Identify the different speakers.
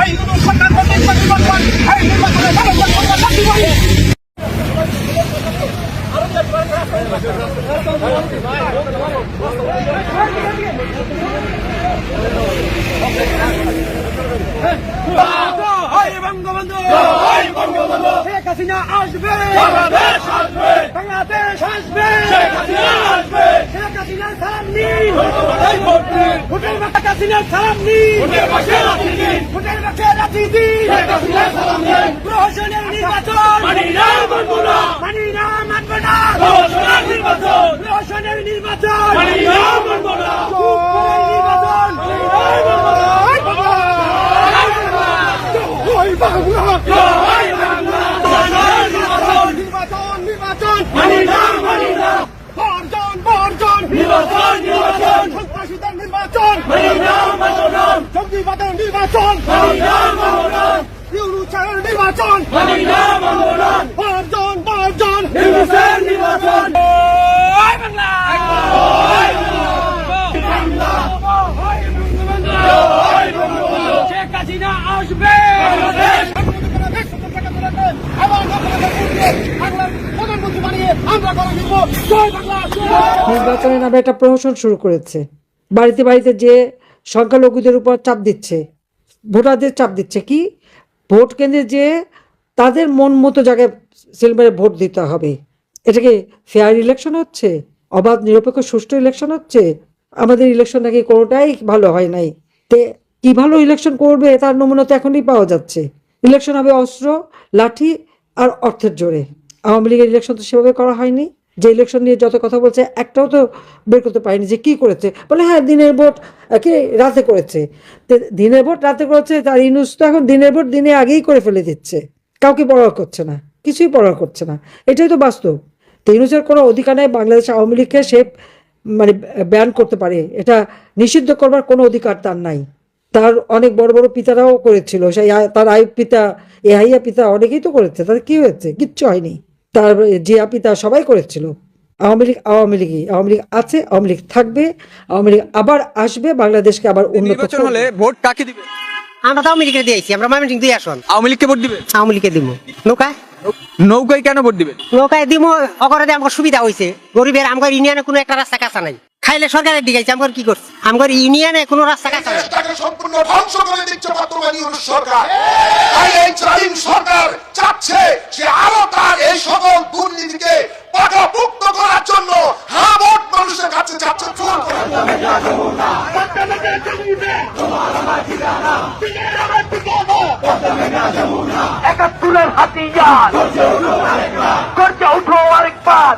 Speaker 1: এই নতুন সরকার নির্বাচন এই নির্বাচনে শেখ হাসিনা আসবে, বাংলাদেশ আসবে, বাংলাদেশ আসবে, শেখ হাসিনা আসবে, শেখ হাসিনার সালাম নিন, ভোটের বাক্সে হাসিনার সালাম নিন, ভোটের বাক্সে রাখি দিন, শেখ হাসিনার সালাম নিন, প্রহসনের নির্বাচন মানি না মানব না, মানি না মানব না, প্রহসনের নির্বাচন, প্রহসনের নির্বাচন মানি না মানব না, নির্বাচন মানি না মানব না, ওই বাংলা সংবিধানের নির্বাচন ইউনুসের নির্বাচন পাঁচজন ইউনুসের নির্বাচন শেখ হাসিনা আসবে,
Speaker 2: নির্বাচনের নামে একটা প্রহসন শুরু করেছে। বাড়িতে বাড়িতে যে সংখ্যালঘুদের উপর চাপ দিচ্ছে, ভোটারদের চাপ দিচ্ছে, কি ভোট কেন্দ্রে যে তাদের মন মতো জায়গায় সেলবারে ভোট দিতে হবে। এটা কি ফেয়ার ইলেকশন হচ্ছে? অবাধ নিরপেক্ষ সুষ্ঠু ইলেকশন হচ্ছে? আমাদের ইলেকশন নাকি কোনোটাই ভালো হয় নাই। তে কি ভালো ইলেকশন করবে তার নমুনা তো এখনই পাওয়া যাচ্ছে। ইলেকশন হবে অস্ত্র, লাঠি আর অর্থের জোরে। আওয়ামী লীগের ইলেকশন তো সেভাবে করা হয়নি। যে ইলেকশন নিয়ে যত কথা বলছে একটাও তো বের করতে পারেনি যে কী করেছে। বলে হ্যাঁ দিনের ভোট কি রাতে করেছে, দিনের ভোট রাতে করেছে। তার ইউনুস তো এখন দিনের ভোট দিনে আগেই করে ফেলে দিচ্ছে, কাউকে পরোয়া করছে না, কিছুই পরোয়া করছে না। এটাই তো বাস্তব। তো ইউনুসের কোনো অধিকার নেই বাংলাদেশ আওয়ামী লীগকে সে মানে ব্যান করতে পারে, এটা নিষিদ্ধ করবার কোনো অধিকার তার নাই। তার অনেক বড় বড় পিতারাও করেছিল, সেই তার আইয়ুব পিতা, এহাইয়া পিতা অনেকেই তো করেছে, তাদের কি হয়েছে? কিচ্ছু হয়নি। তার জিয়া পিতা সবাই করেছিল। আওয়ামী লীগ আছে, আওয়ামী লীগ থাকবে, আওয়ামী লীগ আবার আসবে, বাংলাদেশকে আবার উন্নত
Speaker 3: হলে ভোট কাকে দিবে?
Speaker 4: আমরা তো আওয়ামী লীগকে দিয়েছি, আমরা ময়মনসিংহ দুই আসন
Speaker 3: আওয়ামী লীগকে ভোট দিবে।
Speaker 4: আওয়ামী লীগকে দিব।
Speaker 3: নৌকায় কেন ভোট দিবেন?
Speaker 4: নৌকায় দিব অকরাতে আমার সুবিধা হয়েছে। গরিবের আমার ইউনিয়নে কোনো একটা রাস্তা কাঁচা নাই, খাইলে সরকারের দিকে আমার কি করছে? আমার ইউনিয়নে কোনো রাস্তা কাঁচা নাই,
Speaker 5: সম্পূর্ণ ধ্বংস করে দিচ্ছে বর্তমান ইউনুস সরকার। তাই এই জালিম সরকার চাচ্ছে যে আরো তার এই সকল দুর্নীতিকে পাকাপোক্ত করার জন্য ভোট মানুষের কাছে চাচ্ছে চুর করার
Speaker 1: একাত্তরের হাতিয়ার করছে উঠো আরেকবার।